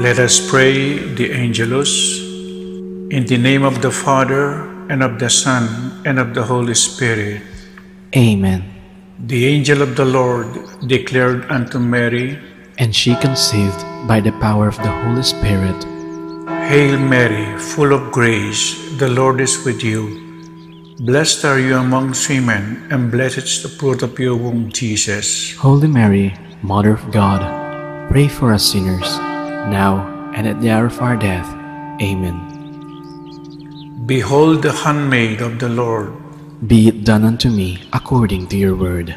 Let us pray the Angelus. In the name of the Father, and of the Son, and of the Holy Spirit. Amen. The angel of the Lord declared unto Mary, and she conceived by the power of the Holy Spirit. Hail Mary, full of grace, the Lord is with you. Blessed are you amongst women, and blessed is the fruit of your womb, Jesus. Holy Mary, Mother of God, pray for us sinners, now and at the hour of our death. Amen. Behold the handmaid of the Lord. Be it done unto me according to your word.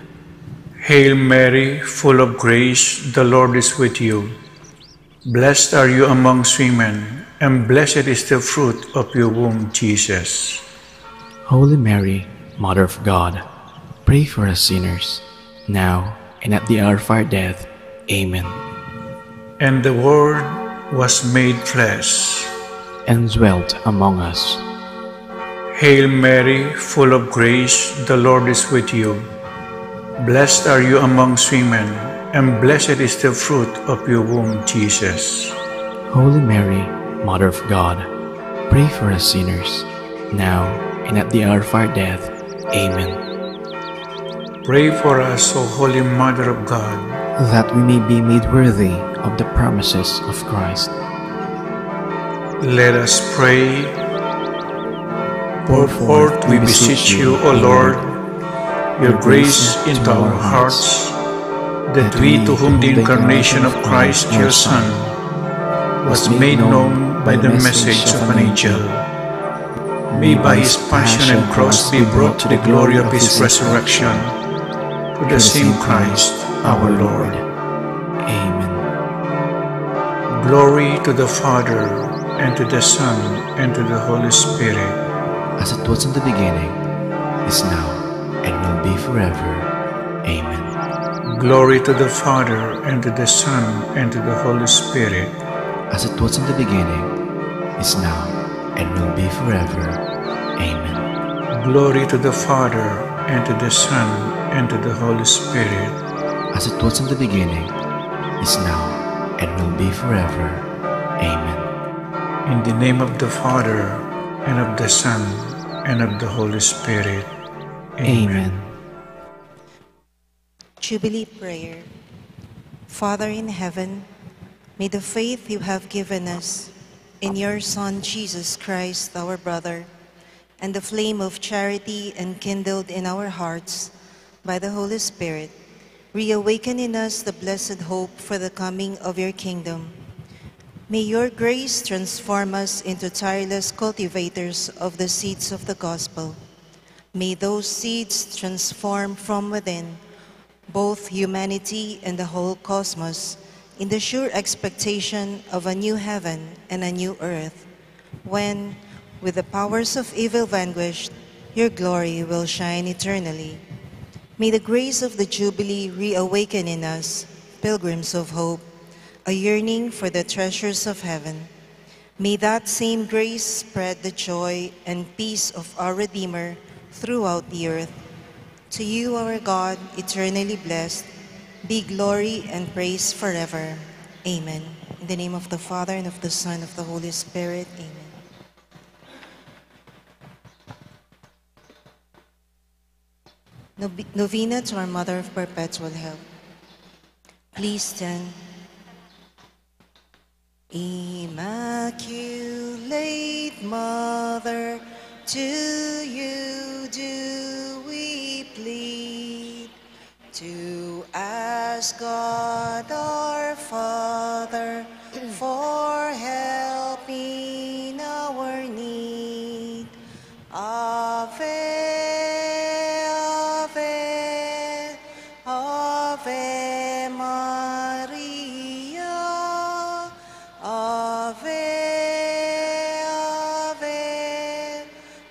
Hail Mary, full of grace, the Lord is with you. Blessed are you amongst women, and blessed is the fruit of your womb, Jesus. Holy Mary, Mother of God, pray for us sinners, now and at the hour of our death. Amen. And the Word was made flesh, and dwelt among us. Hail Mary, full of grace, the Lord is with you. Blessed are you amongst women, and blessed is the fruit of your womb, Jesus. Holy Mary, Mother of God, pray for us sinners, now and at the hour of our death. Amen. Pray for us, O Holy Mother of God, that we may be made worthy of the promises of Christ. Let us pray. Pour forth, we beseech you, O Lord, your grace into our hearts, that we, to whom the incarnation of Christ, your Son, was made known by the message of an angel, may by his passion and cross be brought to the glory of his resurrection, through the same Christ our Lord. Amen. Glory to the Father, and to the Son, and to the Holy Spirit. As it was in the beginning, is now, and will be forever. Amen. Glory to the Father, and to the Son, and to the Holy Spirit. As it was in the beginning, is now, and will be forever. Amen. Glory to the Father, and to the Son, and to the Holy Spirit. As it was in the beginning, is now, and will be forever. Amen. In the name of the Father, and of the Son, and of the Holy Spirit. Amen. Jubilee Prayer. Father in heaven, may the faith you have given us in your Son Jesus Christ, our brother, and the flame of charity enkindled in our hearts by the Holy Spirit, reawaken in us the blessed hope for the coming of your kingdom. May your grace transform us into tireless cultivators of the seeds of the gospel. May those seeds transform from within both humanity and the whole cosmos in the sure expectation of a new heaven and a new earth, when, with the powers of evil vanquished, your glory will shine eternally. May the grace of the Jubilee reawaken in us, pilgrims of hope, a yearning for the treasures of heaven. May that same grace spread the joy and peace of our Redeemer throughout the earth. To you, our God, eternally blessed, be glory and praise forever. Amen. In the name of the Father, and of the Son, and of the Holy Spirit. Amen. Novena to our Mother of Perpetual Help. Please stand. Immaculate Mother, to you do we plead, to ask God our Father for help in our need. Ave, Ave, Ave Maria, Ave, Ave,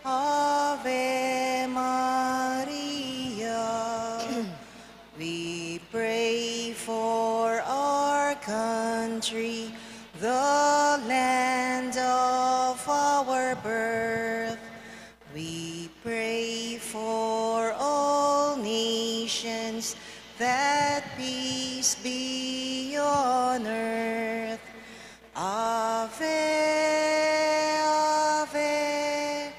Ave Maria. We pray for our country, the land of our birth. We pray for all nations, that peace be on earth. Ave, Ave,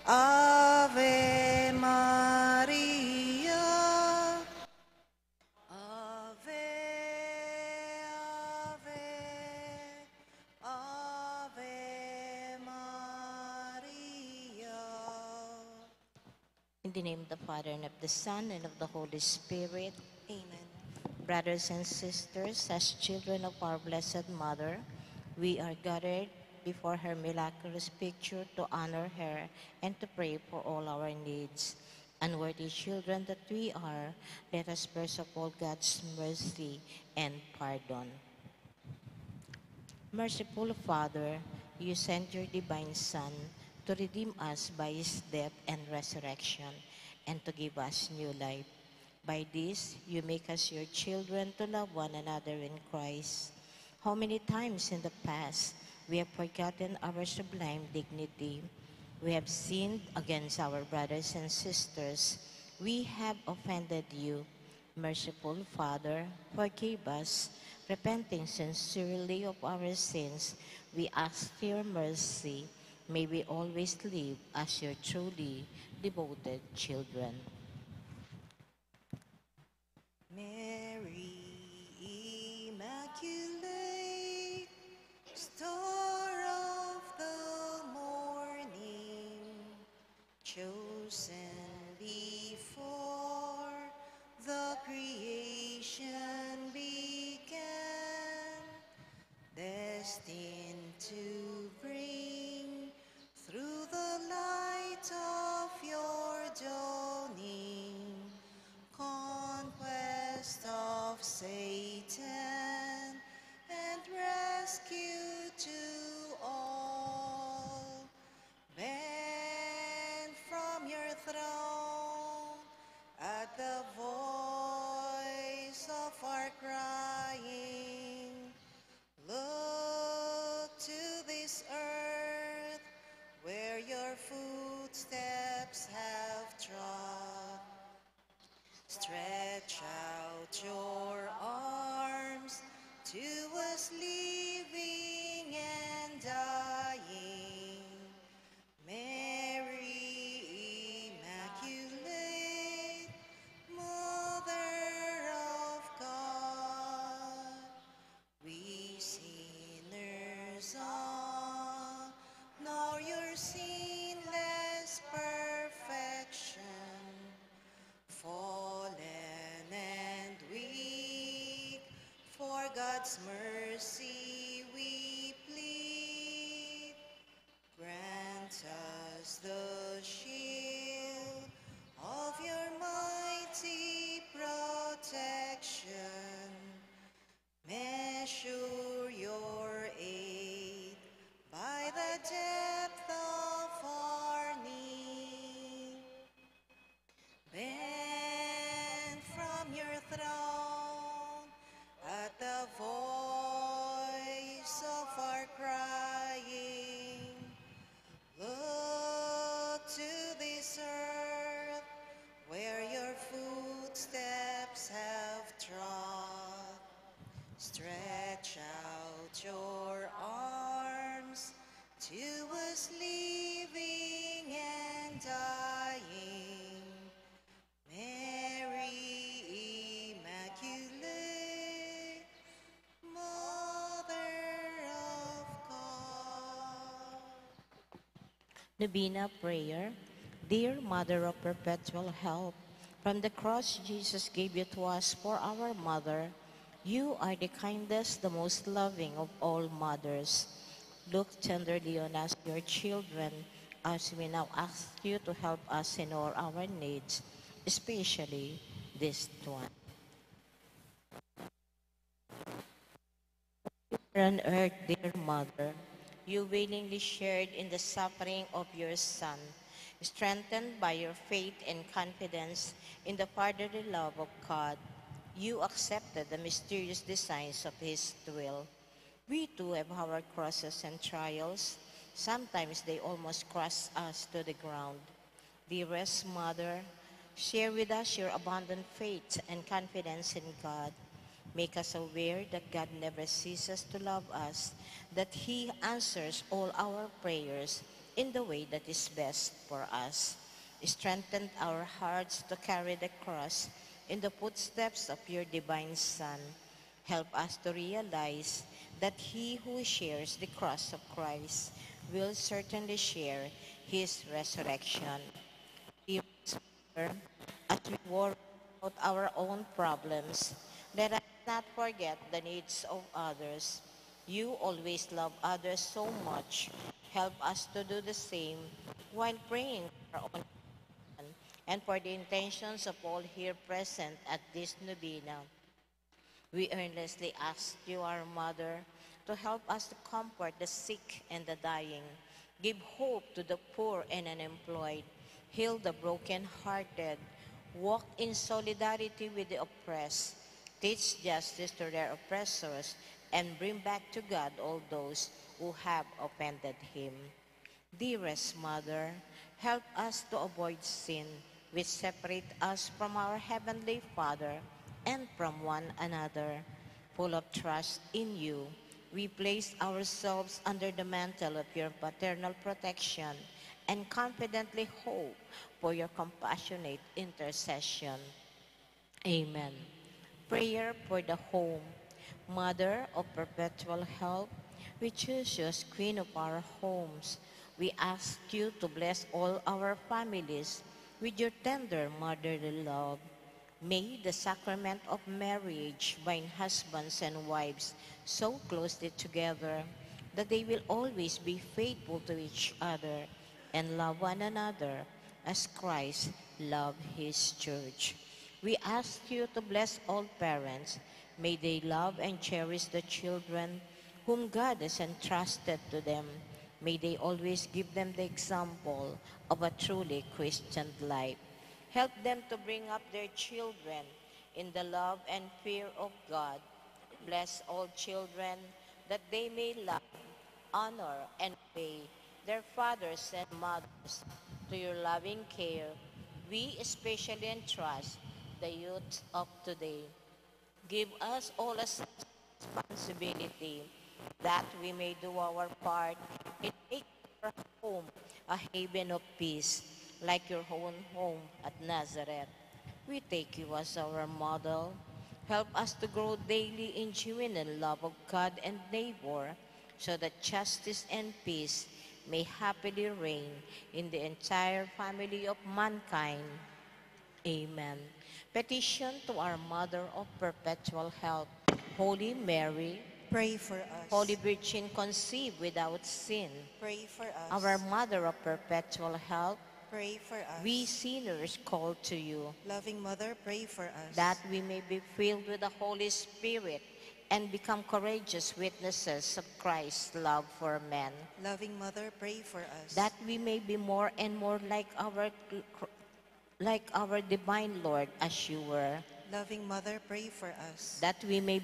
Ave Maria. Ave, Ave, Ave Maria. In the name of the Father, and of the Son, and of the Holy Spirit. Amen. Brothers and sisters, as children of our Blessed Mother, we are gathered before her miraculous picture to honor her and to pray for all our needs. Unworthy children that we are, let us first of all God's mercy and pardon. Merciful Father, you sent your divine Son to redeem us by his death and resurrection, and to give us new life. By this, you make us your children to love one another in Christ. How many times in the past we have forgotten our sublime dignity. We have sinned against our brothers and sisters. We have offended you. Merciful Father, forgive us. Repenting sincerely of our sins, we ask your mercy. May we always live as your truly devoted children. Mary, Immaculate, Star of the morning, chosen before the creation began, destined to bring through the light of your dawning, conquest of Satan and rescue are crying. Look to this earth where your footsteps have trod. Stretch out your arms to us living and dying. Mary Immaculate, Mother of God. Novena Prayer. Dear Mother of Perpetual Help, from the cross Jesus gave you to us for our mother. You are the kindest, the most loving of all mothers. Look tenderly on us, your children, as we now ask you to help us in all our needs, especially this one. On earth, dear Mother, you willingly shared in the suffering of your Son, strengthened by your faith and confidence in the fatherly love of God. You accepted the mysterious designs of His will. We too have our crosses and trials. Sometimes they almost crush us to the ground. Dearest Mother, share with us your abundant faith and confidence in God. Make us aware that God never ceases to love us, that He answers all our prayers in the way that is best for us. Strengthen our hearts to carry the cross in the footsteps of your divine Son. Help us to realize that he who shares the cross of Christ will certainly share his resurrection. Dear Mother, as we worry about our own problems, let us not forget the needs of others. You always love others so much. Help us to do the same while praying for our own and for the intentions of all here present at this novena. We earnestly ask you, our Mother, to help us to comfort the sick and the dying, give hope to the poor and unemployed, heal the broken-hearted, walk in solidarity with the oppressed, teach justice to their oppressors, and bring back to God all those who have offended Him. Dearest Mother, help us to avoid sin, which separate us from our Heavenly Father and from one another. Full of trust in you, we place ourselves under the mantle of your paternal protection and confidently hope for your compassionate intercession. Amen. Prayer for the home. Mother of perpetual help, we choose you as Queen of our homes. We ask you to bless all our families with your tender motherly love. May the sacrament of marriage bind husbands and wives so closely together that they will always be faithful to each other and love one another as Christ loved His church. We ask you to bless all parents. May they love and cherish the children whom God has entrusted to them. May they always give them the example of a truly Christian life. Help them to bring up their children in the love and fear of God. Bless all children that they may love, honor, and obey their fathers and mothers. To your loving care, we especially entrust the youth of today. Give us all a sense of responsibility that we may do our part in making our home a haven of peace, like your own home at Nazareth. We take you as our model. Help us to grow daily in genuine love of God and neighbor, so that justice and peace may happily reign in the entire family of mankind. Amen. Petition to our Mother of Perpetual Help, Holy Mary, Pray for us. Holy Virgin conceived without sin, Pray for us. our Mother of Perpetual Help, Pray for us. we sinners call to you, Loving Mother, pray for us. that we may be filled with the Holy Spirit and become courageous witnesses of Christ's love for men, Loving Mother, pray for us. that we may be more and more like our divine Lord as you were. Loving Mother, pray for us. that we may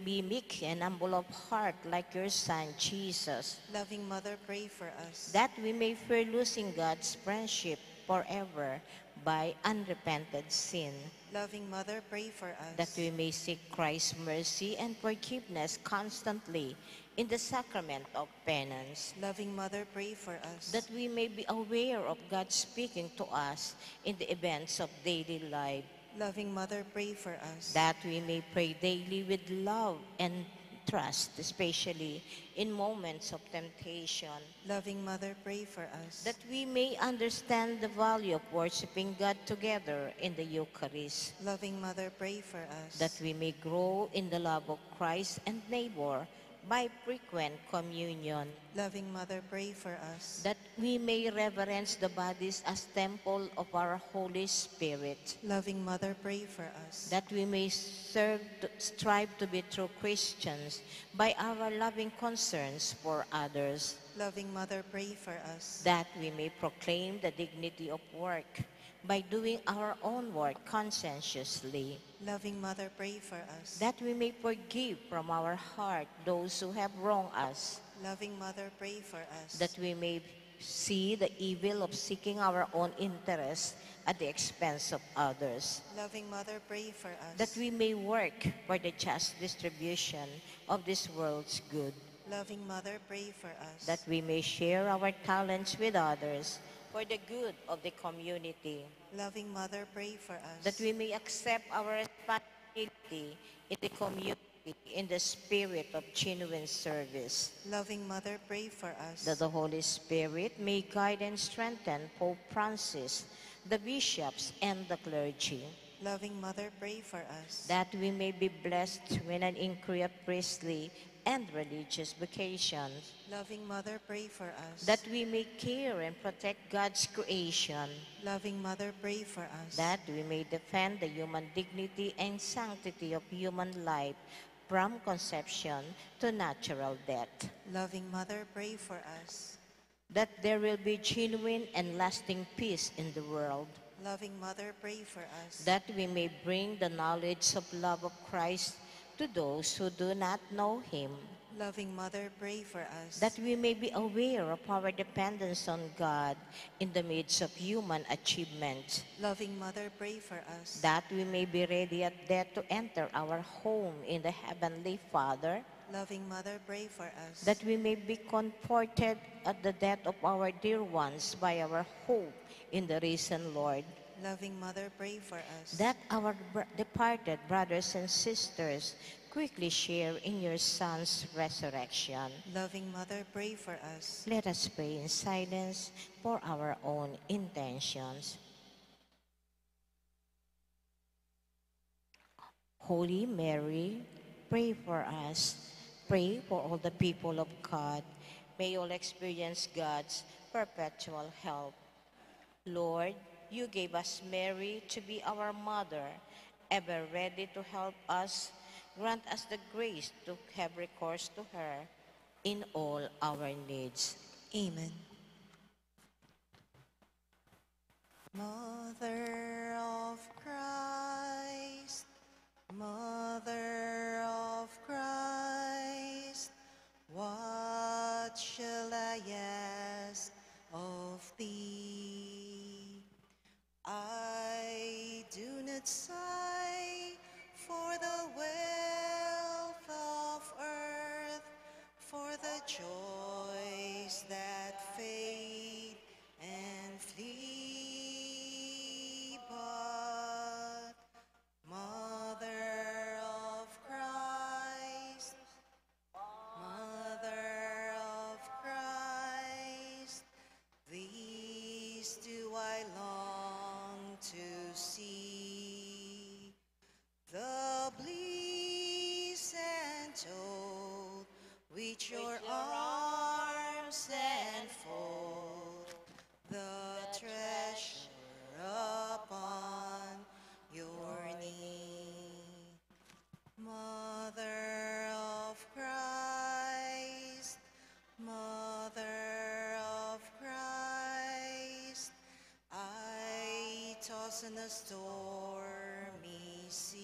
be meek and humble of heart like your Son, Jesus, Loving Mother, pray for us. that we may fear losing God's friendship forever by unrepented sin, Loving Mother, pray for us. that we may seek Christ's mercy and forgiveness constantly in the sacrament of penance, Loving Mother, pray for us. that we may be aware of God speaking to us in the events of daily life, Loving Mother, pray for us. that we may pray daily with love and trust, especially in moments of temptation, Loving Mother, pray for us. that we may understand the value of worshiping God together in the Eucharist, Loving Mother, pray for us. that we may grow in the love of Christ and neighbor by frequent communion, Loving Mother, pray for us. that we may reverence the bodies as temple of our Holy Spirit, Loving Mother, pray for us. that we may strive to be true Christians by our loving concerns for others, Loving Mother, pray for us. that we may proclaim the dignity of work by doing our own work conscientiously, Loving Mother, pray for us. that we may forgive from our heart those who have wronged us, Loving Mother, pray for us. that we may see the evil of seeking our own interests at the expense of others, Loving Mother, pray for us. that we may work for the just distribution of this world's good, Loving Mother, pray for us. that we may share our talents with others for the good of the community, Loving Mother, pray for us. that we may accept our responsibility in the community in the spirit of genuine service, Loving Mother, pray for us. that the Holy Spirit may guide and strengthen Pope Francis, the bishops, and the clergy, Loving Mother, pray for us. that we may be blessed with an increase of priestly and religious vocations, Loving Mother, pray for us. that we may care and protect God's creation, Loving Mother, pray for us. that we may defend the human dignity and sanctity of human life from conception to natural death, Loving Mother, pray for us. that there will be genuine and lasting peace in the world, Loving Mother, pray for us. that we may bring the knowledge of love of Christ to those who do not know Him, Loving Mother, pray for us. that we may be aware of our dependence on God in the midst of human achievement, Loving Mother, pray for us. that we may be ready at death to enter our home in the Heavenly Father, Loving Mother, pray for us. that we may be comforted at the death of our dear ones by our hope in the risen Lord, Loving Mother, pray for us. that our departed brothers and sisters quickly share in your Son's resurrection. Loving Mother, pray for us. Let us pray in silence for our own intentions. Holy Mary, pray for us. Pray for all the people of God. May all experience God's perpetual help. Lord, you gave us Mary to be our mother, ever ready to help us. Grant us the grace to have recourse to her in all our needs. Amen. Mother of Christ, Mother of Christ, what shall I ask of thee? I do not sigh for the wealth of earth, for the joys that fade and flee, but Mother of Christ, Mother of Christ, these do I long to see. The bliss and joy which your arms enfold, the treasure upon your knee. Mother of Christ, Mother of Christ, I toss in a stormy sea.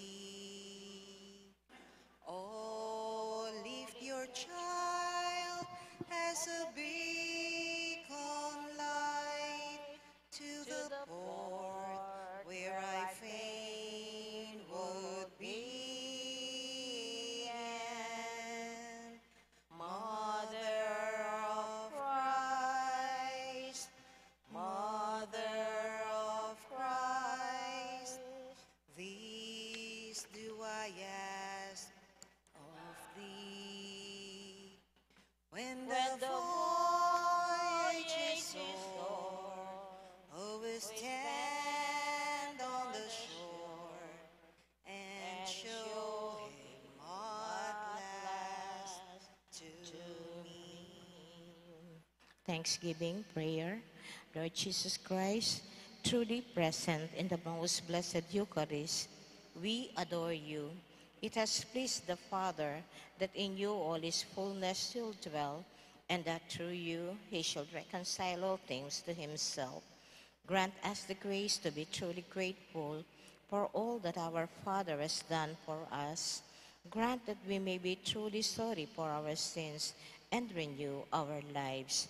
Thanksgiving prayer. Lord Jesus Christ, truly present in the most blessed Eucharist, we adore you. It has pleased the Father that in you all his fullness shall dwell, and that through you he shall reconcile all things to himself. Grant us the grace to be truly grateful for all that our Father has done for us. Grant that we may be truly sorry for our sins and renew our lives.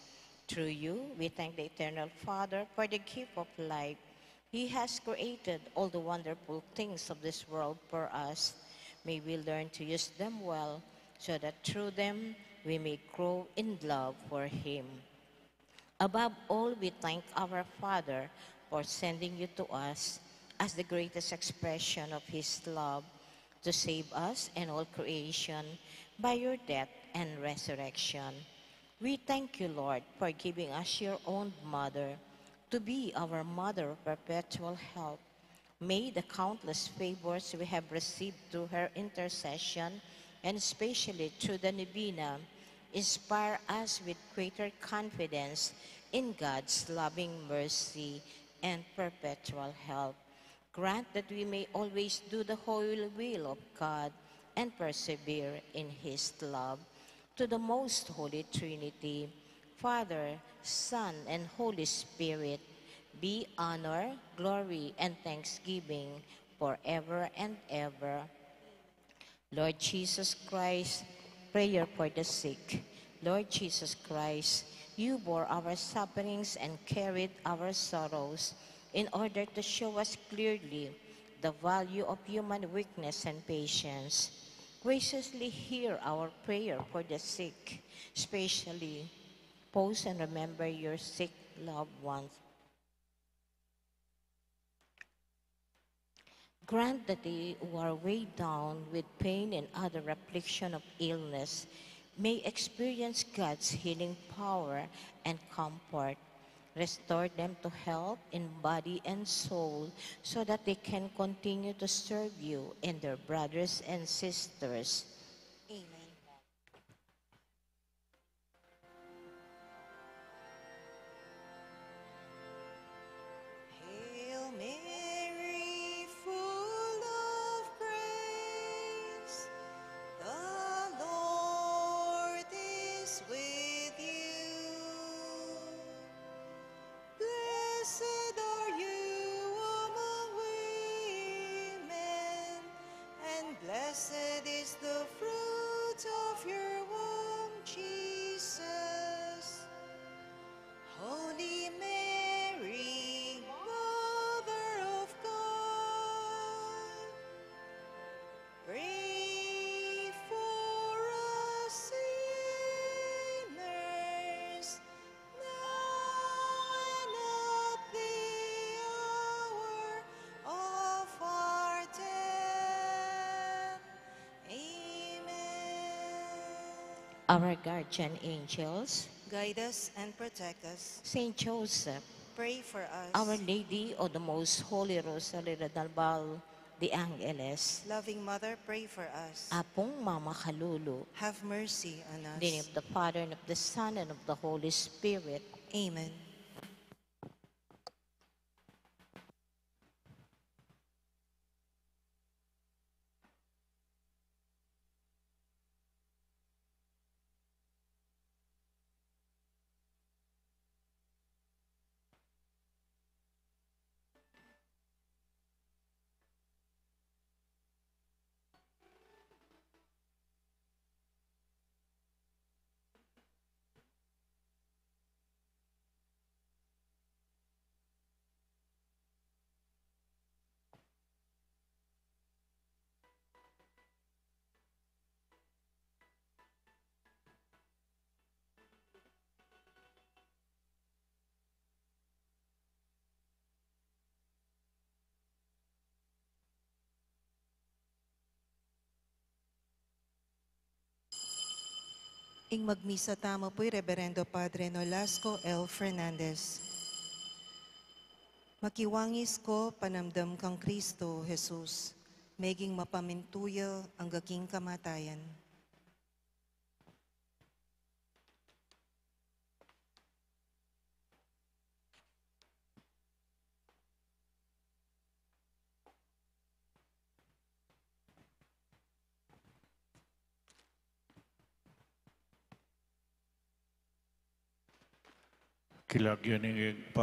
Through you, we thank the Eternal Father for the gift of life. He has created all the wonderful things of this world for us. May we learn to use them well, so that through them we may grow in love for Him. Above all, we thank our Father for sending you to us as the greatest expression of His love to save us and all creation by your death and resurrection. We thank you, Lord, for giving us your own mother to be our mother of perpetual help. May the countless favors we have received through her intercession, and especially through the Novena, inspire us with greater confidence in God's loving mercy and perpetual help. Grant that we may always do the whole will of God and persevere in His love. To the most Holy Trinity, Father, Son, and Holy Spirit, be honor, glory, and thanksgiving forever and ever. Lord Jesus Christ, prayer for the sick. Lord Jesus Christ, you bore our sufferings and carried our sorrows in order to show us clearly the value of human weakness and patience. Graciously hear our prayer for the sick, especially pause and remember your sick loved ones. Grant that they who are weighed down with pain and other affliction of illness may experience God's healing power and comfort. Restore them to health in body and soul, so that they can continue to serve you and their brothers and sisters. Amen. Hail Mary, full of grace, the Lord is with you. Blessed are you among women, and blessed is the fruit of your womb, Jesus. Holy Mary, Mother of God, pray for us sinners, now and at the hour of our death. Amen. Our guardian angels, Guide us and protect us. Saint Joseph, Pray for us. Our Lady of the Most Holy Rosary Radalbal de Angeles, Loving Mother, pray for us. Apong Mama Kalulu, Have mercy on in the name us. of the Father, and of the Son, and of the Holy Spirit. Amen. Ing magmisa tamo po'y Reverendo Padre Nolasco L. Fernandez. Makiwangis ko panamdam kang Kristo, Jesus, meging mapamintuyo ang gaking kamatayan. Kilagyan ng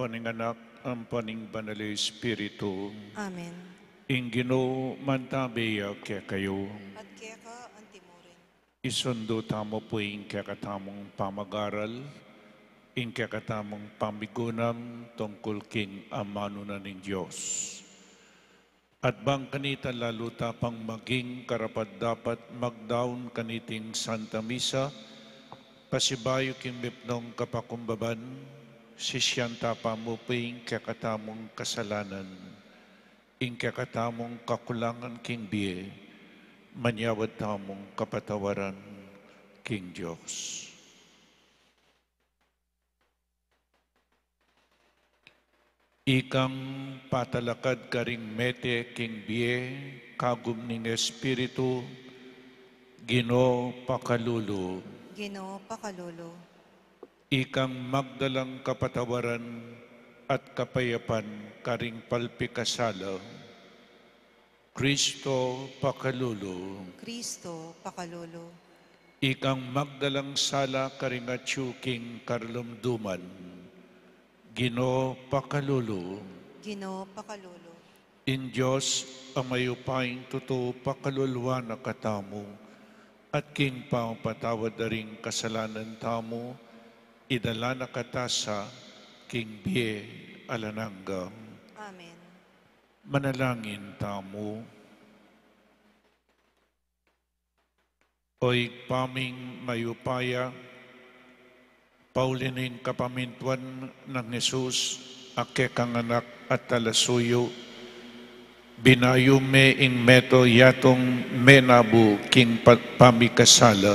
paninganak ang paning banal Espiritu. Amen. Ingino mantabeya kaya kayo. At kaya ka antimurin. Isundo tamo po yung kakatamong pamagaral, yung kakatamong pamigunam tungkol king amano na ng Diyos. At bang kanita lalo tapang maging karapat dapat magdaon kaniting Santa Misa, pasibayo kimbipnong kapakumbaban, sisyan tapa mo ping kakatamong kasalanan, ing kakatamong kakulangan king biye, manyawad tamong kapatawaran king Diyos. Ikang patalakad karing mete king biye, kagum ning Espiritu, Ginoo pakalulu. Ginoo pakalolo. Ikang magdalang kapatawaran at kapayapan karing palpikasala. Kristo pakalulu. Kristo pakalolo. Ikang magdalang sala karing atsuking karlumduman. Ginoo pakalulu. Ginoo pakalolo. In Diyos amayupaing totoo pakaluluan na katamo, at king pangpatawad na rin kasalanan tamo, idala na katasa, king biye alanangga. Amen. Manalangin tamo. Oy paming mayupaya, paulining kapamintuan ng Jesus, ake kang anak at talasuyo, binayume ing meto yatong menabu king pamikasala.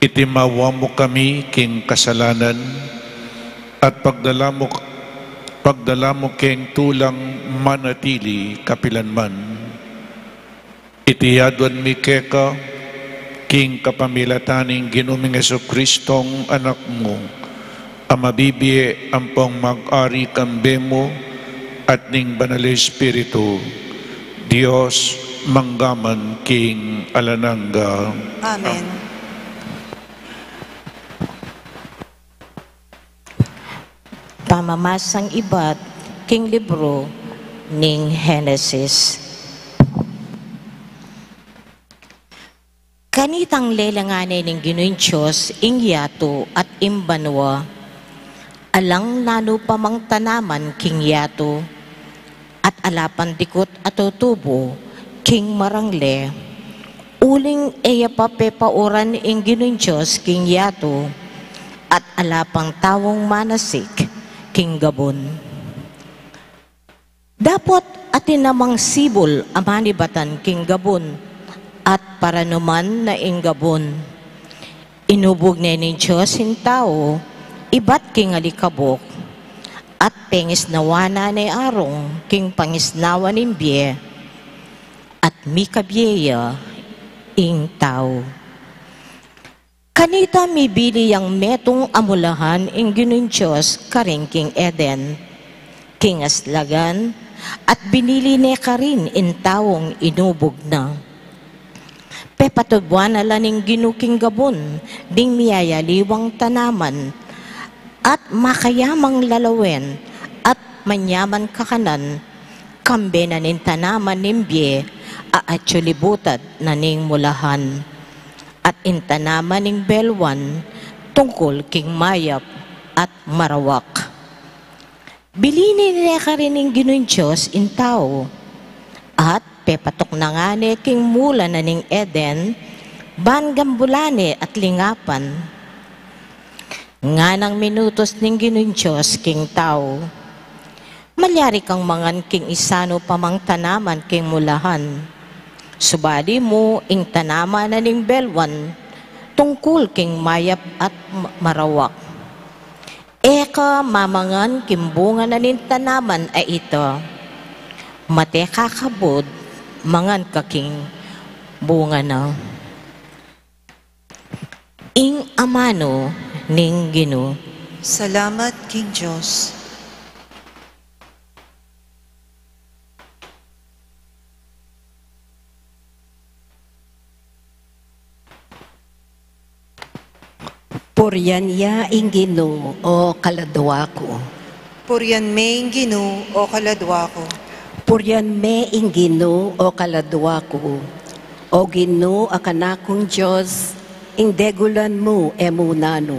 Itimawa mo kami king kasalanan at pagdala mo king tulang manatili kapilanman. Itiyadwan mi keka king kapamilataning ginuming Jesukristong anak mo, amabibiye ampong mag-ari kambe mo, at ning banal Espiritu, Diyos manggaman king alanangga. Amen. Pamamasang ibat, king libro ning Henesis. Kanitang lelanganay ning Ginoong Diyos ing yato at imbanwa, alang nano pamang tanaman king yato, at alapan dikot at tutubo, king marangle, uling eya papepaoran ing Ginoong Diyos king yato, at alapang tawong manasik, king gabon. Dapot atin namang sibol amanibatan king gabon, at paranuman na ing gabon. Inubog na ni Diyos in tao, ibat king alikabok, at pengis nawana ni arong king pangisnawa ning biye, at mikabyeya ing tao. Kanita mibili yang metong amulahan ing Ginoong Diyos karing king Eden, king aslagan, at binili ni karin in tawong inubog na. Pepatubuan ala ning ginuking gabon, ding miyayaliwang tanaman, at makayamang lalawen, at manyaman kakanan, kambe na nin tanaman nimbye, aatsulibutad na ning mulahan, at intanaman ning belwan, tungkol king mayap at marawak. Bilini niya ka rin ning Ginoong Diyos in tao, at pepatok na nga ni king mula na ning Eden, bangambulane at lingapan, nga nang minutos ning Ginoong Diyos king tao. Malyari kang mangan king isano pamang tanaman king mulahan. Subali mo ing tanaman na ning belwan, tungkol king mayap at marawak. Eka mamangan kimbunga na ning tanaman ay ito. Mate kakabod, mangan kaking bunga na. Ing amano ning Ginoo. Salamat, King Diyos. Purian ya ing Ginoo o kaladwa ko. Purian me ing Ginoo o kaladwa ko. Purian me ing Ginoo o kaladwa ko. O Ginoo akanakong Diyos, ing degulan mo emunano.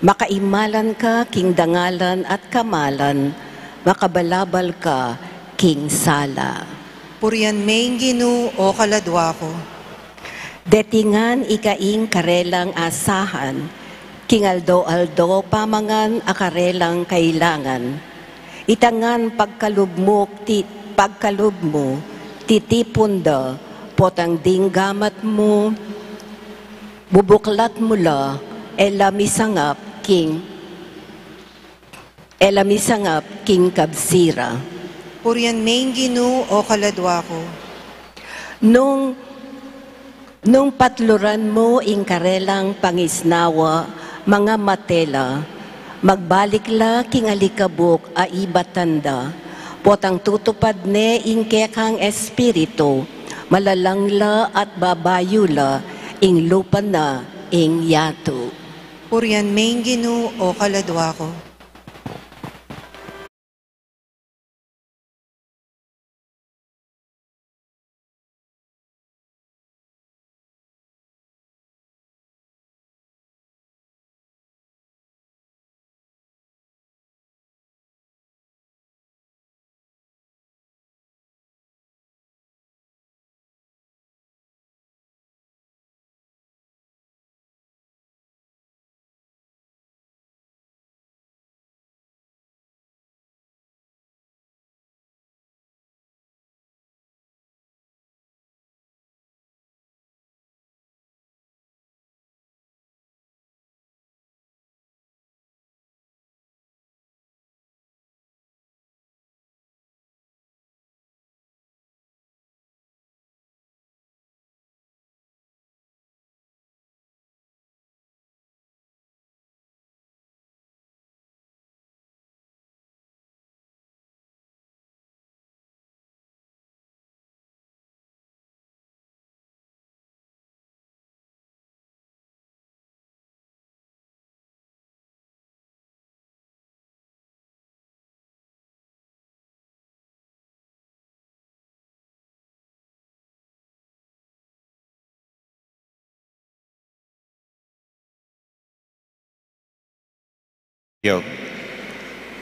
Makaimalan ka king dangalan at kamalan, makabalabal ka king sala. Purian me ing Ginoo o kaladwa ko. Detingan ikaing karelang asahan, king aldo-aldo pamangan akarelang kailangan. Itangan pagkalub mo, titipunda, potang dinggamat mo, bubuklat mula, elamisangap king kabsira. Purian me ing Ginoo o kaladwa ko. Nung patluran mo ing karelang pangisnawa, mga matela, magbalik la king alikabok a ibatanda, potang tutupad ne ing kekang espiritu, malalangla at babayula, ing lupa na ing yato. Purian me ing Ginoo o kaladwa ko.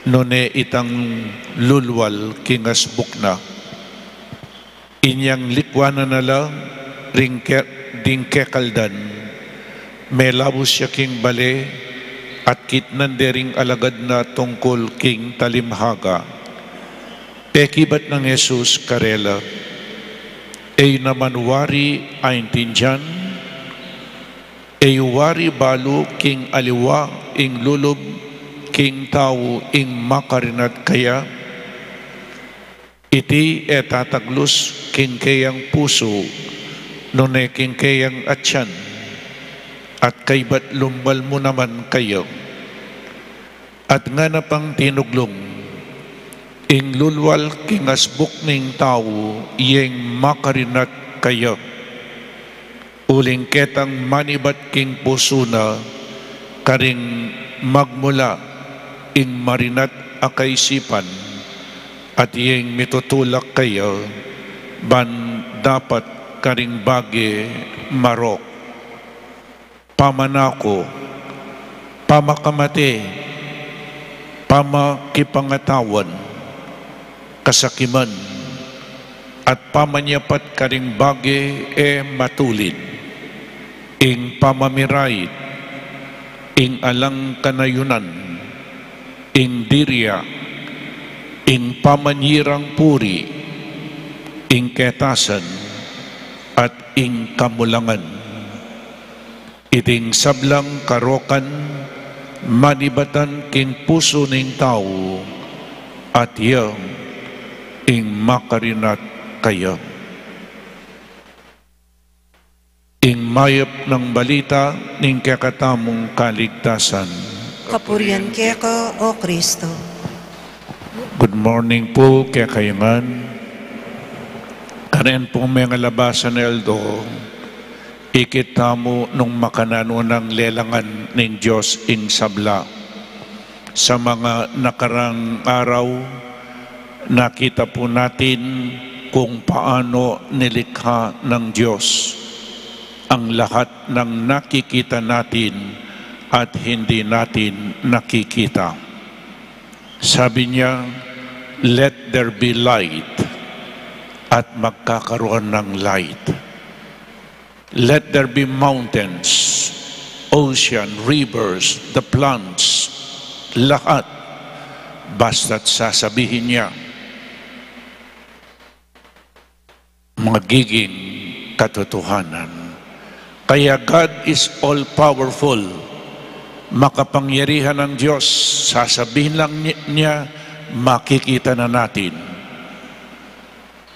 None itang lulwal kingas bukna. Inyang likwana nala dingke kaldan. Melabos siya king bale at kitnan dering alagad na tungkol king talimhaga. Pekibat ng Jesus karela. Ay naman wari aintinjan. Ay wari balu king aliwa ing lulub king tao ing makarinat kaya, iti etataglos king kayang puso, nune king kayang atyan, at kaybat lumbal mo naman kayo. At nga na pang tinuglong, ing lulwal king asbuk ning tao, iyeng makarinat kayo. Uling ketang manibat king puso na, karing magmula, ing marinat akaisipan at iyeng mitutulak kayo ban dapat karing bagi marok pamanako pamakamate pamakipangatawan kasakiman at pamanyapat karing bagi matulid ing pamamirait ing alang kanayunan ing dirya, ing pamanyirang puri, ing ketasan, at ing kamulangan. Iting sablang karokan, manibatan king puso ning tao, at iyang ing makarinat kayo. Ing mayap ng balita ning kakatamong kaligtasan. Kapurian keka o Kristo. Good morning po kaya kayangan. Karen po mga labasan na Eldo. ikitamo nung makanano ng lelangan ng Diyos ing sabla. Sa mga nakarang araw, nakita po natin kung paano nilikha ng Diyos ang lahat ng nakikita natin at hindi natin nakikita. Sabi niya, let there be light, at magkakaroon ng light. Let there be mountains, ocean, rivers, the plants, lahat, basta't sasabihin niya, magiging katotohanan. Kaya God is all-powerful, makapangyarihan ng Diyos. Sasabihin lang niya, makikita na natin.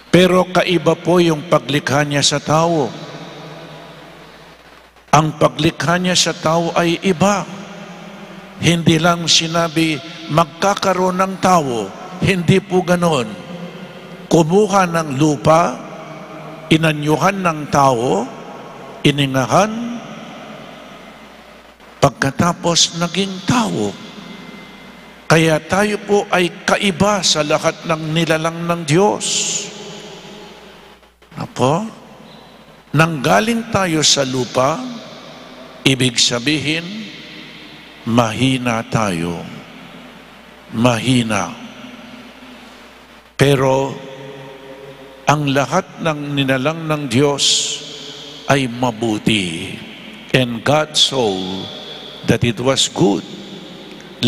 Pero kaiba po yung paglikha niya sa tao. Ang paglikha niya sa tao ay iba. Hindi lang sinabi, magkakaroon ng tao. Hindi po ganon. Kumuha ng lupa, inanyuhan ng tao, iningahan, pagkatapos naging tao. Kaya tayo po ay kaiba sa lahat ng nilalang ng Diyos. Apo, nanggaling tayo sa lupa, ibig sabihin, mahina tayo. Mahina. Pero, ang lahat ng nilalang ng Diyos ay mabuti. And God saw that it was good.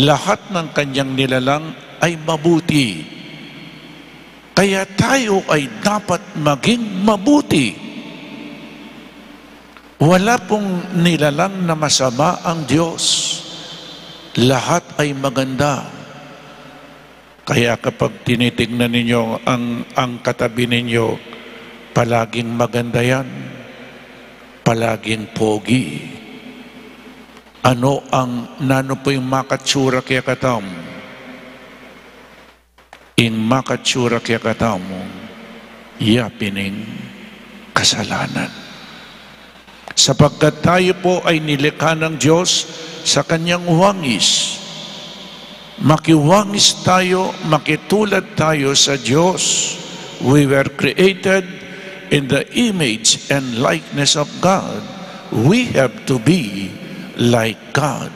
Lahat ng kanyang nilalang ay mabuti. Kaya tayo ay dapat maging mabuti. Wala pong nilalang na masama ang Diyos. Lahat ay maganda. Kaya kapag tinitingnan ninyo ang katabi ninyo, palaging maganda yan. Palaging pogi. Ano po yung makatsura kaya katam? In makatsura kaya katam, yapining kasalanan. Sapagkat tayo po ay nilikha ng Diyos sa kanyang wangis. Makiwangis tayo, makitulad tayo sa Diyos. We were created in the image and likeness of God. We have to be like God.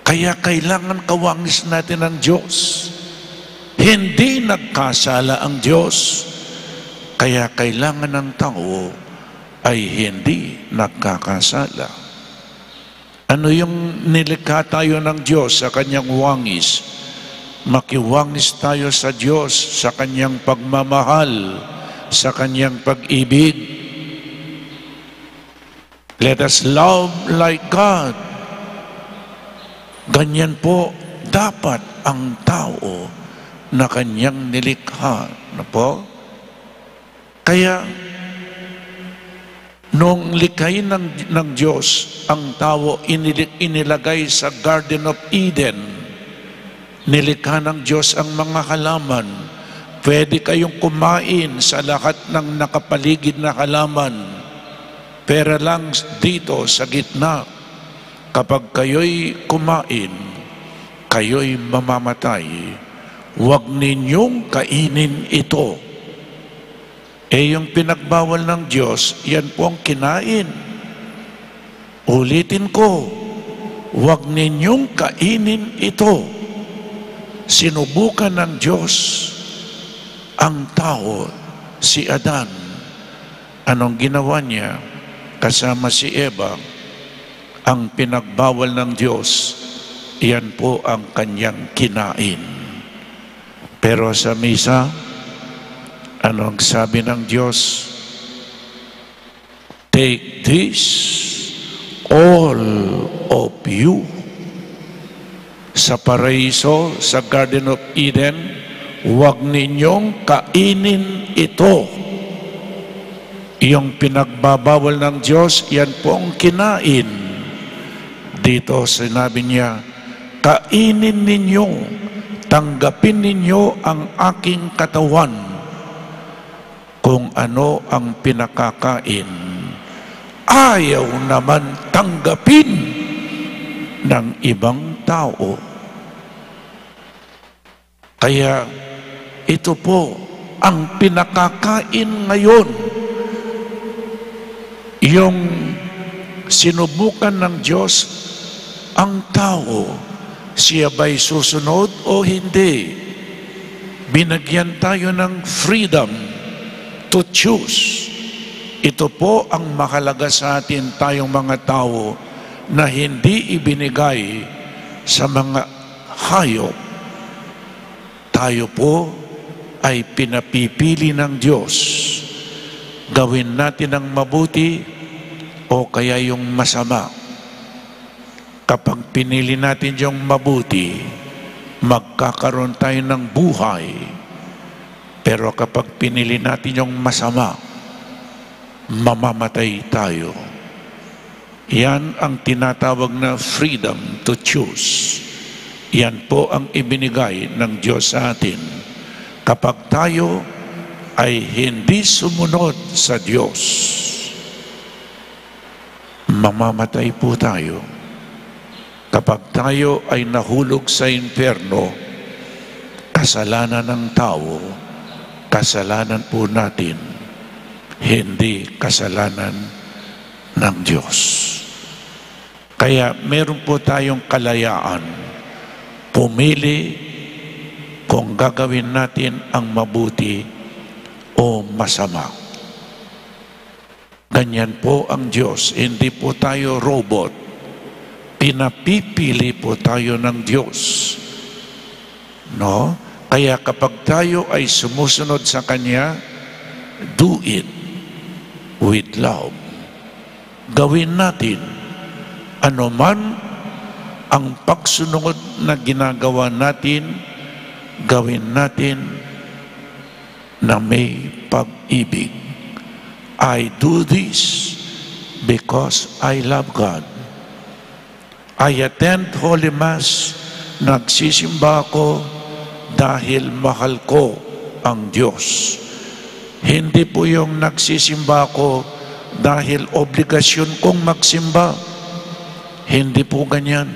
Kaya kailangan kawangis natin ang Diyos. Hindi nagkasala ang Diyos. Kaya kailangan ng tao ay hindi nagkakasala. Ano yung nilikha tayo ng Diyos sa kanyang wangis? Makiwangis tayo sa Diyos sa kanyang pagmamahal, sa kanyang pag-ibig. Let us love like God. Ganyan po dapat ang tao na kanyang nilikha. Na po? Kaya, nung likhain ng Diyos, ang tao inilagay sa Garden of Eden. Nilikha ng Diyos ang mga halaman. Pwede kayong kumain sa lahat ng nakapaligid na halaman. Pero lang dito sa gitna, kapag kayo'y kumain, kayo'y mamamatay. Huwag ninyong kainin ito. Yung pinagbawal ng Diyos, yan po ang kinain. Ulitin ko, huwag ninyong kainin ito. Sinubukan ng Diyos ang tao, si Adan. Anong ginawa niya? Kasama si Eva, ang pinagbawal ng Diyos, yan po ang kanyang kinain. Pero sa misa, anong sabi ng Diyos? Take this, all of you. Sa paraiso, sa Garden of Eden, huwag ninyong kainin ito. Yung pinagbabawal ng Diyos, yan po ang kinain. Dito sinabi niya, kainin ninyo, tanggapin ninyo ang aking katawan. kung ano ang pinakakain, ayaw naman tanggapin ng ibang tao. Kaya ito po ang pinakakain ngayon. Yung sinubukan ng Diyos ang tao, siya ba'y susunod o hindi? Binagyan tayo ng freedom to choose. Ito po ang mahalaga sa atin, tayong mga tao, na hindi ibinigay sa mga hayop. Tayo po ay pinapipili ng Diyos. Gawin natin ang mabuti o kaya yung masama. Kapag pinili natin yung mabuti, magkakaroon tayo ng buhay. Pero kapag pinili natin yung masama, mamamatay tayo. Yan ang tinatawag na freedom to choose. Yan po ang ibinigay ng Diyos sa atin. Kapag tayo ay hindi sumunod sa Diyos, mamamatay po tayo. Kapag tayo ay nahulog sa impyerno, kasalanan ng tao, kasalanan po natin, hindi kasalanan ng Diyos. Kaya meron po tayong kalayaan pumili kung gagawin natin ang mabuti o masama. Ganyan po ang Diyos. Hindi po tayo robot. Pinapipili po tayo ng Diyos. No? Kaya kapag tayo ay sumusunod sa Kanya, do it with love. Gawin natin ano man ang pagsunod na ginagawa natin, gawin natin na may pag-ibig. I do this because I love God. I attend Holy Mass, nagsisimba ako dahil mahal ko ang Diyos. Hindi po yung nagsisimba ako dahil obligasyon kong magsimba. Hindi po ganyan.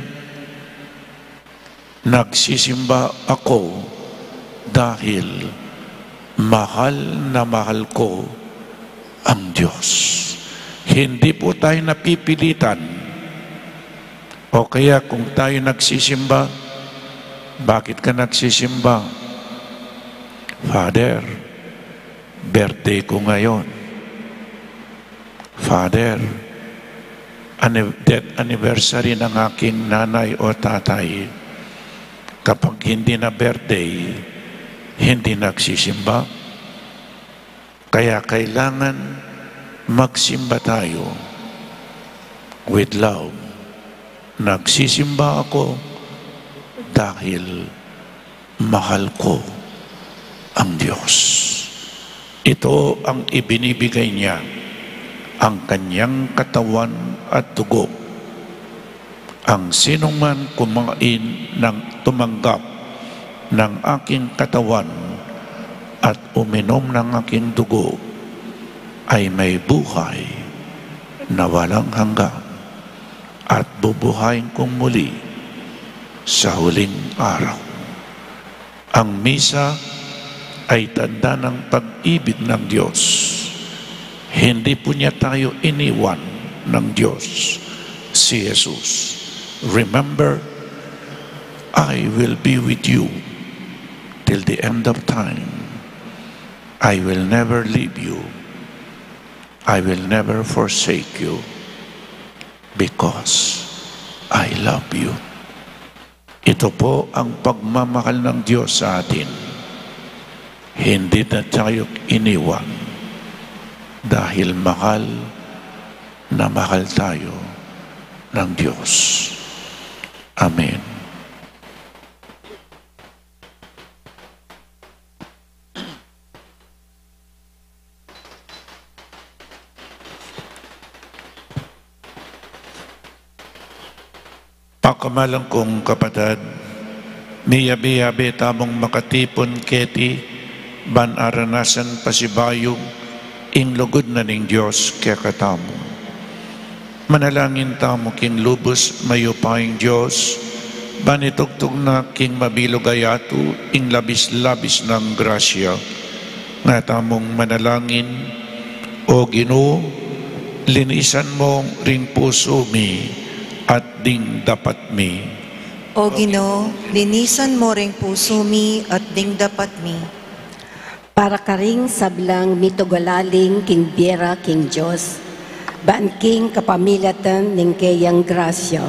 Nagsisimba ako dahil mahal na mahal ko ang Diyos. Hindi po tayo napipilitan. O kaya kung tayo nagsisimba, bakit ka nagsisimba? Father, birthday ko ngayon. Father, death anniversary ng aking nanay o tatay. Kapag hindi na birthday, hindi nagsisimba. Kaya kailangan magsimba tayo with love. Nagsisimba ako dahil mahal ko ang Diyos. Ito ang ibinibigay niya, ang kanyang katawan at dugo. Ang sinuman kumain ng tumanggap ng aking katawan at uminom ng aking dugo ay may buhay na walang hanggan at bubuhayin kong muli sa huling araw. Ang misa ay tanda ng pag-ibig ng Diyos. Hindi po niya tayo iniwan ng Diyos, si Jesus. Remember, I will be with you till the end of time. I will never leave you. I will never forsake you because I love you. Ito po ang pagmamahal ng Diyos sa atin. Hindi na tayo iniwan dahil mahal na mahal tayo ng Diyos. Amen. Pakamalang kong kapatid, miyabi-yabi tamong makatipon keti, ban aranasan pasibayog, ing lugod na ning Diyos kaya katamo. Manalangin tamo king lubos mayupaying Diyos, ban itugtog na king mabilog ayato, ing labis-labis ng grasya, nga tamong manalangin, o Ginoo, linisan mo ring puso mi, at ding dapat mi. O Ginoo, linisan mo ring puso mi at ding dapat mi. Para karing sablang mitugalaling king biera king Diyos, baan king kapamilatan ning kayang grasya,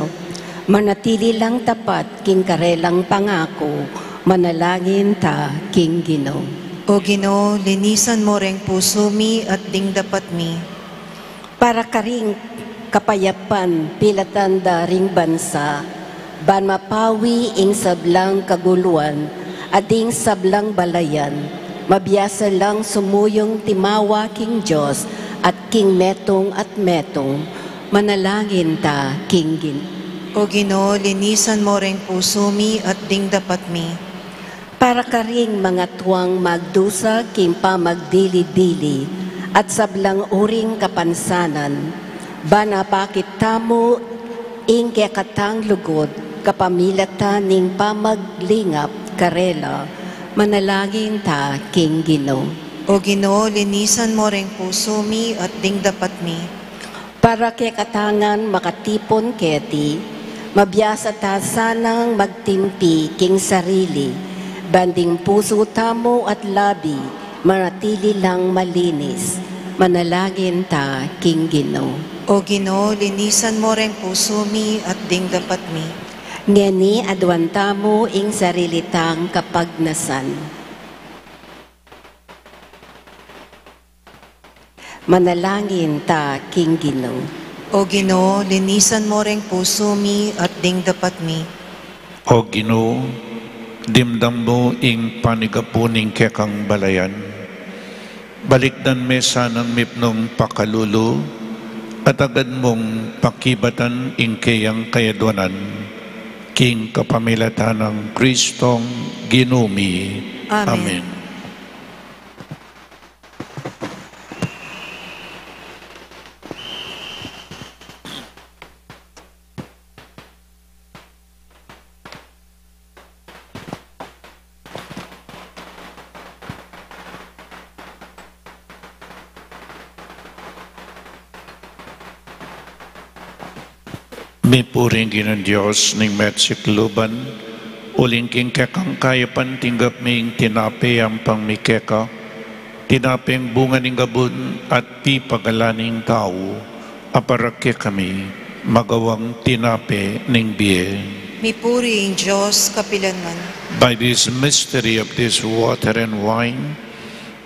manatili lang tapat king karelang pangako, manalangin ta king Ginoo. O Ginoo, linisan mo ring puso mi at ding dapat mi. Para karing kapayapan pilatan da ring bansa, ban mapawi ing sablang kaguluan, ading sablang balayan, mabiyasa lang sumuyong timawa king Diyos, at king metong at metong, manalangin ta king Ginoo. O Ginoo, linisan mo ring puso mi at ding dapat mi. Para karing mga tuwang magdusa king pamagdili-dili, at sablang uring kapansanan, banapakit tamo ing kekatang lugod, kapamilatan ning pamaglingap karela, manalangin ta king Ginoo. O Ginoo, linisan mo ring puso mi at ding dapat mi. Para kekatangan makatipon keti, mabiyasa ta sanang magtimpi king sarili, banding puso tamo at labi, manatili lang malinis, manalangin ta king Ginoo. O Ginoo, linisan mo ring puso mi at ding dapat mi. Ngeni adwan tamo ing sarili tang kapagnasan. Manalangin ta king Ginoo. O Ginoo, linisan mo ring puso mi at ding dapat mi. O Ginoo, dimdam mo ing panigapuning kekang balayan. Balikdan mesa ng mipnong pakalulo, at agad mong pakibatan ing kayang kayadwanan, king kapamilatan ng Kristong Ginumi. Amen. Amen. May puring ginang Diyos ning metsikluban, uling king kekang kayapan tinggap ming tinape ang pangmikeka, tinapeng bunga ning gabun at pipagalaning tao, aparake kami, magawang tinape ning biye. Mipuri ang Diyos kapilanman. By this mystery of this water and wine,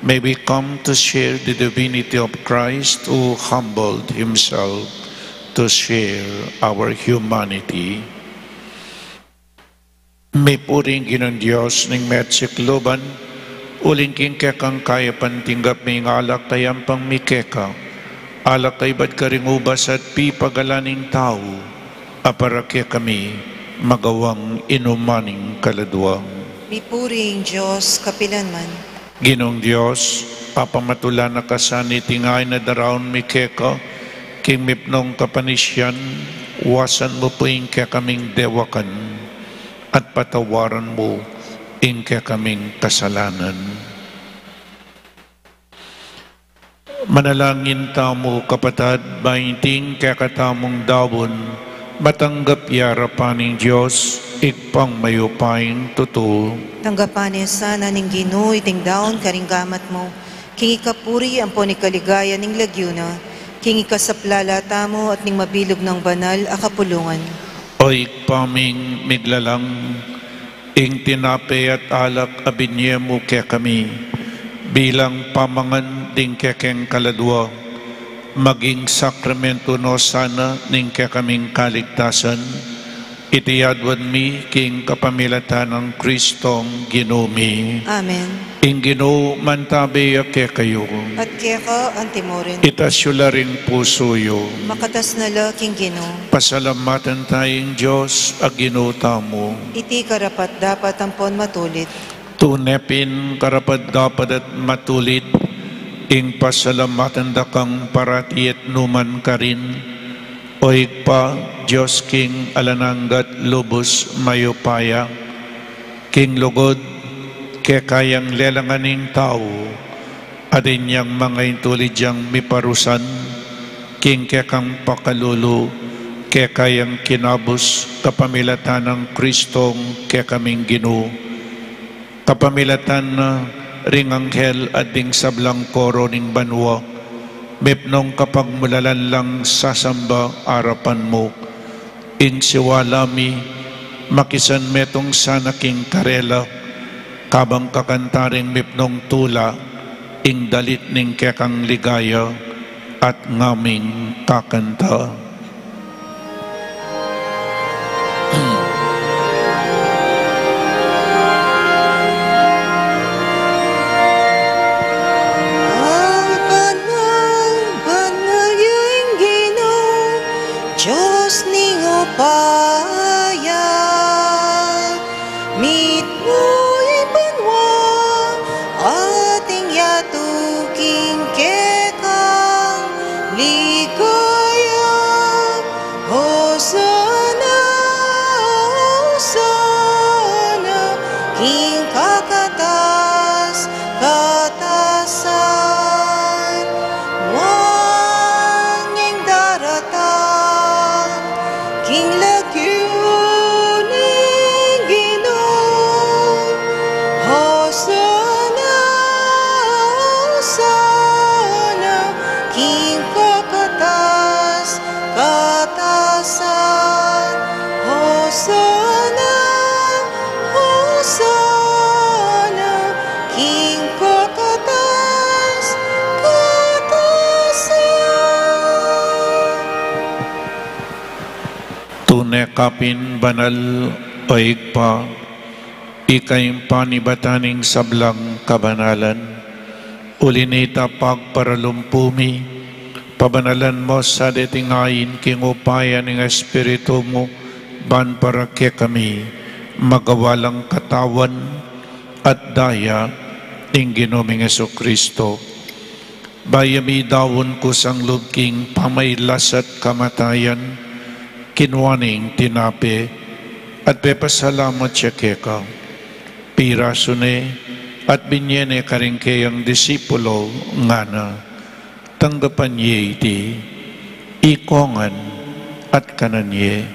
may we come to share the divinity of Christ who humbled himself to share our humanity. May puring ginang Diyos ning metsikluban, uling king kekang kayapan tinggap may alak tayang pang mikeka, alak tay ba't karingubas at pipagalaning tao, aparake kami, magawang inumaning kaladwang. Mipuri ang Diyos kapilanman. Ginong Diyos, papamatula na kasani tingay na daraon mikeka, king mipnong kapanisyan, wasan mo po ing kaya kaming dewakan, at patawaran mo ing kaya kaming kasalanan. Manalangin tamo kapatad, bainting kaya katamong dawon, matanggap yarapaning Diyos, ikpang mayupaing totoo. Tanggapan sana ning Ginoo iting daon karinggamat mo. King ikapuri ang po ni kaligaya ning lagyuna. King ikasaplala tamo at ning mabilog ng banal akapulungan. O ikpaming miglalang, ing tinape at alak abinye mo kaya kami, bilang pamangan ding kekeng kaladwa, maging sakramento no sana ning kaya kaming kaligtasan, itiyadwan mi king kapamilatan ng Kristong Ginumi. Amen. Ing Ginoo mantabi kaya kayo, At kaya ka ang timorin. itasyo ring pusoyo, Makatas na la king Ginoo. pasalamatan tayong Diyos ag Ginoo tamo. Iti karapat dapat ampon matulit. Tunepin karapat-dapat at matulit, ing pasalamatan da kang parati at numan ka rin. Oig pa, Diyos King alananggat lubos mayupaya, King lugod, ke kayang lelanganing tao, adin yang mga intulid yang miparusan, King ke kang pakalulu, ke kayang kinabos, kapamilatan ng Kristong ke kaming Ginoo. Kapamilatan na ring anghel at ding sablang koro ning banwa, mipnong kapag mulalan lang sasamba arapan mo, ing siwalami, makisan metong sanaking karela, kabang kakantaring mipnong tula, ing dalit ning kekang ligaya, at ngaming kakanta. Diyos ning upaya, mit mo ibanwa, ating yatuking kekang ligaya. Hosana, Hosana, King kakatas, katasan, wanyang daratang, King laguning Ginoo. Hosana, Hosana, King kakatas, katasan. Hosana, Hosana, King kakatas, katasan. Tunekapin banal oig pa, ikayong panibataning sablang kabanalan, ulinita pagparalumpumi, pabanalan mo sa detingayin king upaya ng Espiritu mo, ban para ke kami, magawalang katawan at daya, ing Ginoming Jesucristo. Bayami dawon ko sang lubking pamaylas at kamatayan, kinwaning tinape, at pepasalamat siya keka. Pirasune at binyene karingkeyang disipulo nga na, tanggapan ye iti, ikongan at kananye,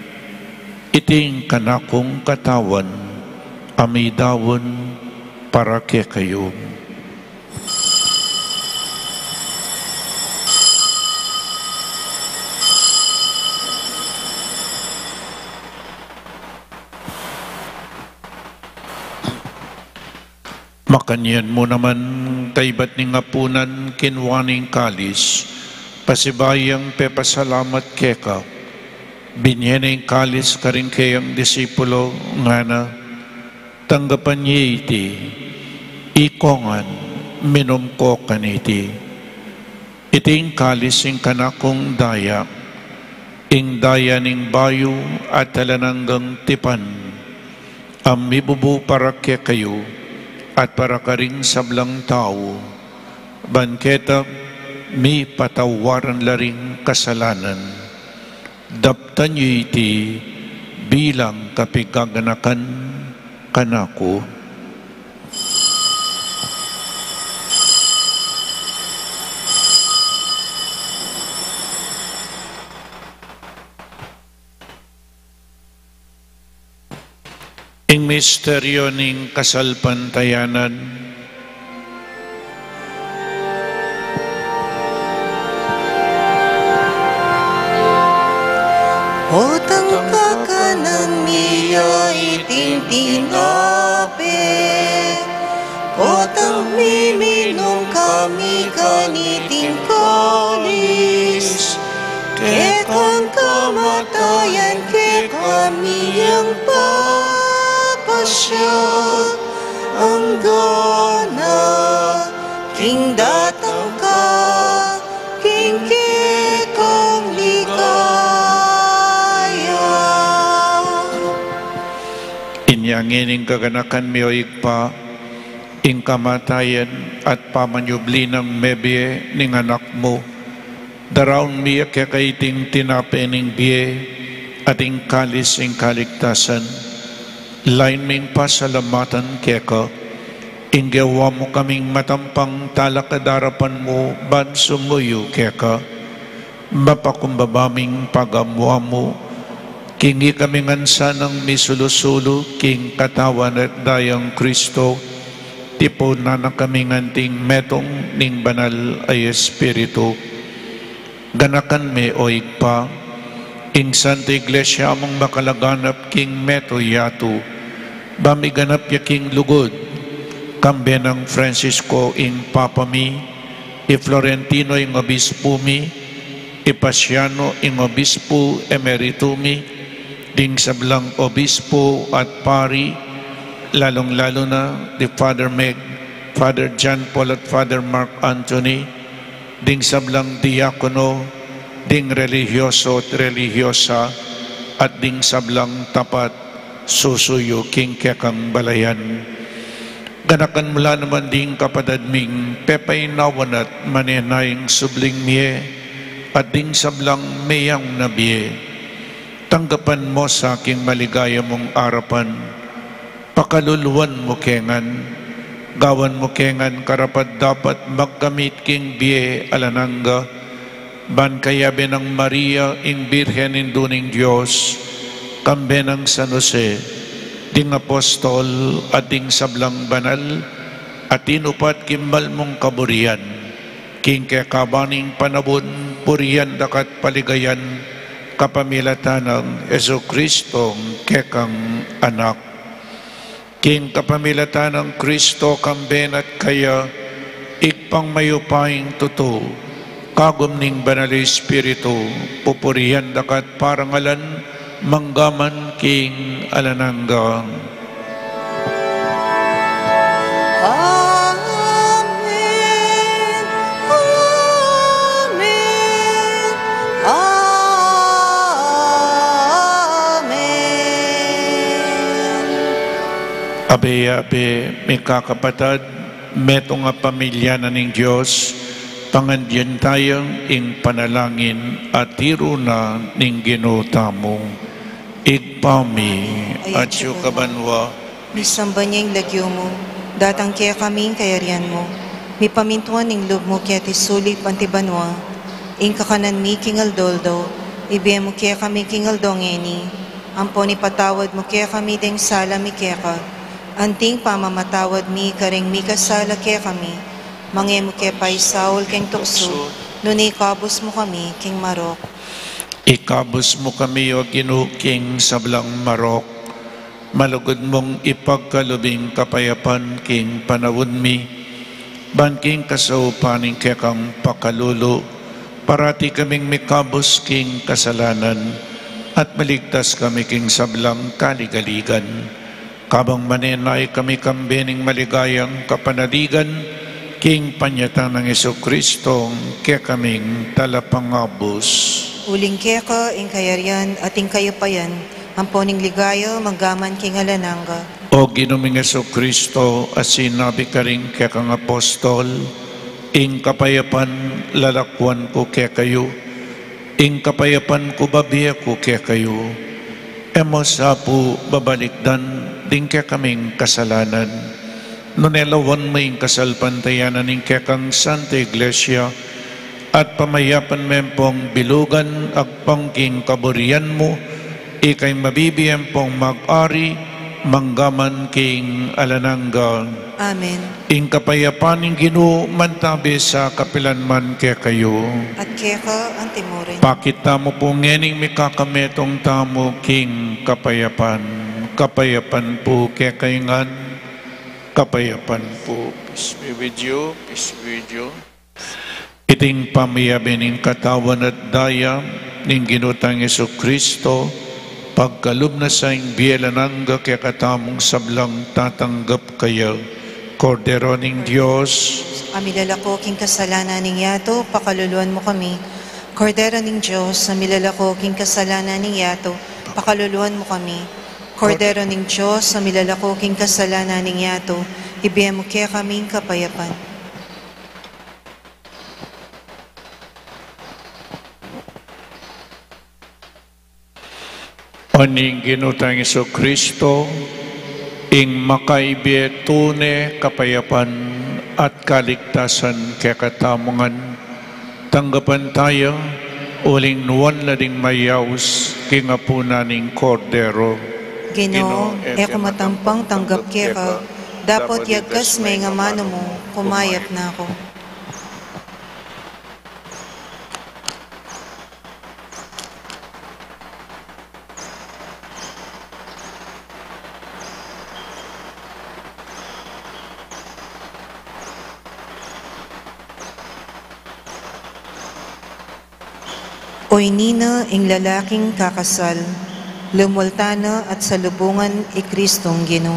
iting kanakong katawan, amidawon para ke kayo. Makanyan mo naman taybat ning apunan kinwaning kalis, pasibayang pepasalamat keka, binyeneng kalis karing kayang disipulo nga na, tanggapan niya iti, ikongan, minom ko kaniti, iting kalis ing kanakong daya, ing daya ning bayo at talananggang tipan, ang mibubu para ke kayo, at para karing sablang tao, banketa mi patawaran laring kasalanan, daptan niyo iti bilang kapigaganakan kanako. Ing misteryo ning kasalpantayanan, Otang kakanan niya iting tinape, otang miminom kami kaniting kalis, kekang kamatayan ke kami ang papasya, ang gana, king datang ka, king kekang ligaya. inyangin ing kaganakan mi oig pa, ing kamatayan at pamanyubli ng mebye ning anak mo. Daraon miya kaiting tinapening biye at ing kalis ing kaligtasan. Lain ming pasalamatan keka, ing gawa mo kaming matampang talakadarapan mo ban sumuyo keka. Mapakumbabaming pagamwa mo, kingi kami ngansa ng misulusulo, king katawan at dayang Kristo, tipo na kami nganting metong ning banal ay Espiritu. Ganakan me oig pa, ing Santa Iglesia mong makalaganap king meto yato, bamiganap ya king lugod, kambe ng Francisco ing Papa mi, i Florentino ing Obispo mi, Ipasiano ing Obispo Emeritumi, ding sablang Obispo at Pari, lalong-lalo na di Father Meg, Father John Paul at Father Mark Anthony, ding sablang Diakono, ding religyoso at religyosa, at ding sablang tapat, susuyo king kekang balayan. Ganakan mula naman ding kapadadming pepay nawan at manenayang subling miye, at ding sablang mayang nabiye. Tanggapan mo sa aking maligaya mong arapan, pakaluluan mo kengan, gawan mo kengan karapat dapat magkamit king biye alananga, ban kayabe ng Maria ing Birhen induning Diyos, kambe ng San Jose, ding apostol at ding sablang banal, at inupat kimbal mong kaburian, king kekabaning panabon, puriyan dakat paligayan, kapamilatan ng Jesucristong kekang anak. King kapamilatan ng Kristo kamben at kaya, ikpang mayupaing tuto, kagum ning banal Espiritu, pupuriyan dakat parangalan, manggaman king alananggang. Abe-abe, may kakapatad, metong nga pamilya na ning Diyos, pangandyan tayong ing panalangin at tiro na ning ginutamo. Igpami at siyo kabanwa, Misamba niya yung lagyo mo, datang kaya kaming kayarian mo. Mi pamintuan ning loob mo kaya tisulip antibanwa, ing kakanan mi kingaldo, ibiya mo kaya kami kingaldongeni, ampo ni patawad mo kaya kami ding sala mi kaya ka, anting pamamatawad mi karing mi kasala kaya kami, mangye mo kaya paisaul keng tukso, nuni kabus mo kami king marok. ikabos mo kami o ginuking sablang marok, malugod mong ipagkalubing kapayapan king panawon mi, ban king kasaupaning kekang pakalulo, parati kaming mikabos king kasalanan, at maligtas kami king sablang kaligaligan. Kabang manenay kami kambening maligayang kapanaligan, king panyatan ng Jesucristong kaya kaming talapangabos. Uling kaya ka, ing kayarian at ing kayapayan, amponing ligayo, magaman king alananga. O ginuming Jesucristo, as sinabi ka rin kaya kang apostol, ing kapayapan lalakwan ko kaya kayo, ing kapayapan ko babiya ko kaya kayo, emos apo babalikdan, ding kaya kaming kasalanan. Nunelawan mo yung kasalpantayanan ng kaya kang Santa Iglesia, at pamayapan mempong bilugan agpang king kaburian mo, ikay mabibiyang pong mag-ari, manggaman king alananggang. Amen. Ing kapayapan ng Ginoo mantabi sa kapilanman kaya kayo. At kaya ka, antimurin. Pakita mo po ngening may kakametong tamo king kapayapan. Kapayapan po kaya kaingan. Kapayapan po. Peace be with you. Peace be with you. Iting pamiyabi ng katawan at daya ng ginutang Jesucristo, pagkalub na sa ing bielananga kaya katamong sablang tatanggap kayo. Kordero ng Diyos, Amilalako king kasalanan ning yato, pakaluluan mo kami. Kordero ng Diyos, amilalako king kasalanan ning yato, pakaluluan mo kami. Kordero ning Diyos, sa milalakoking kasalanan ning yato, ibiyem mo kaya kaming kapayapan. Aning ginutang Iso Kristo, ing makaibiye tune kapayapan at kaligtasan kaya katamungan, tanggapan tayo, uling nuwan lading mayaws, kingapunan ning Kordero. Ginoo, eko matampang tanggap kaya ka, dapat yagkas may nga mano mo, kumayap na ako. Oy nina ing lalaking kakasal, lumultana at salubungan i Kristong Ginoo.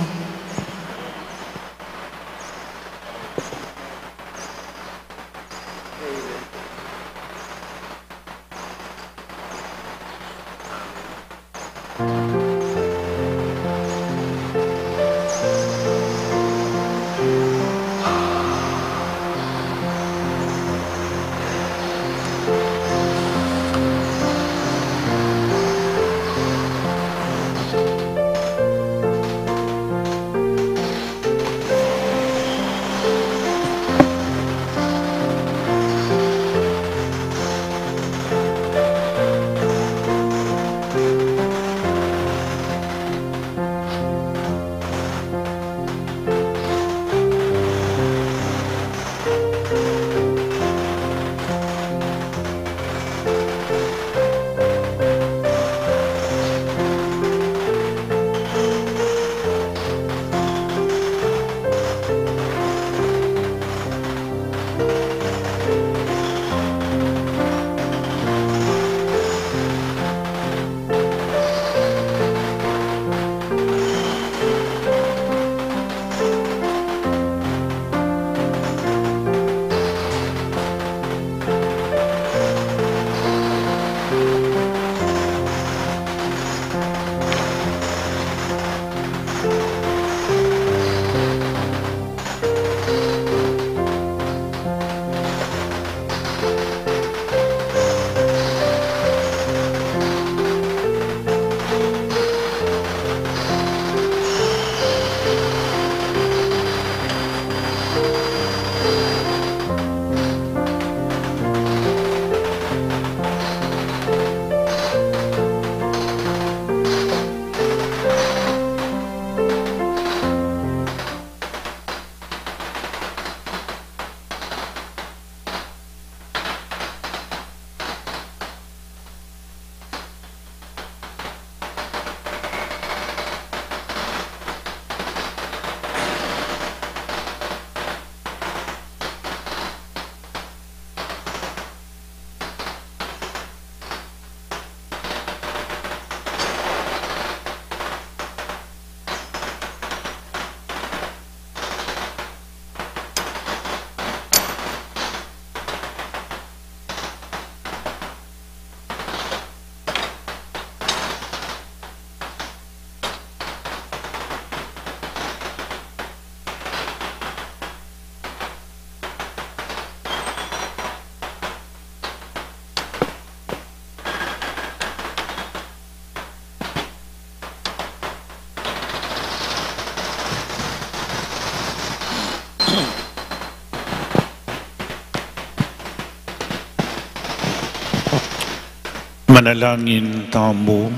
Manalangin tamo.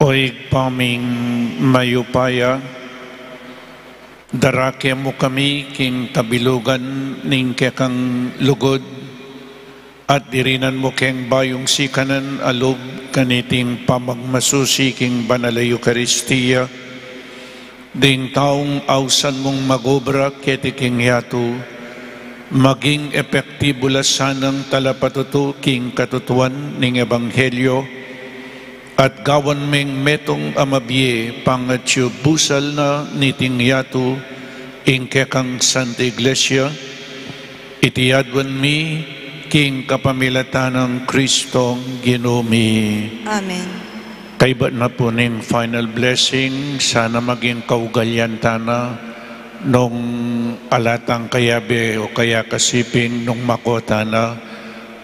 Oig paming mayupaya, darake mo kami king tabilugan ning kekang lugod, at dirinan mo keng bayong sikanan alog kaniting pamagmasusi king banal na Eucharistia, ding taong awsan mong magobra keti king yato, maging epektibo lasanang talapatuto king katutuan ning Ebanghelyo, at gawan meng metong amabye pangatyo busal na niting yato ing kekang Santa Iglesia, itiyadwan mi king kapamilatan ng Kristong ginumi. Amen. Kaiba na po ning final blessing, sana maging kaugalyan tana nung alatang kayabe o kaya kasiping nung makota na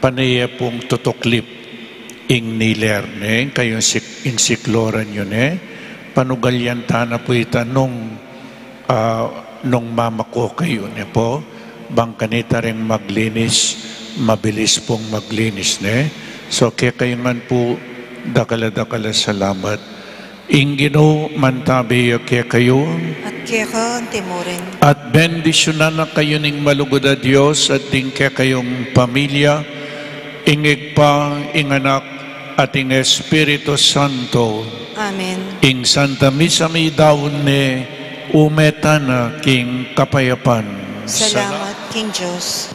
panaya pong tutuklip ing niler ne, kayong insikloran yun panugalyan tana po ita nung mamako kayo ne po, bang kanita rin maglinis, mabilis pong maglinis ne. So kaya kayo man po dakala salamat. Ingino mantabi kaya kayo At kaya ka timurin. at bendisyonan na kayo ning malugod a Diyos at din kaya kayong pamilya, ingig pa, ing anak at ing Espiritu Santo, Amen. ing Santa Misa mi daon ne umeta na king kapayapan. Salamat, King Diyos.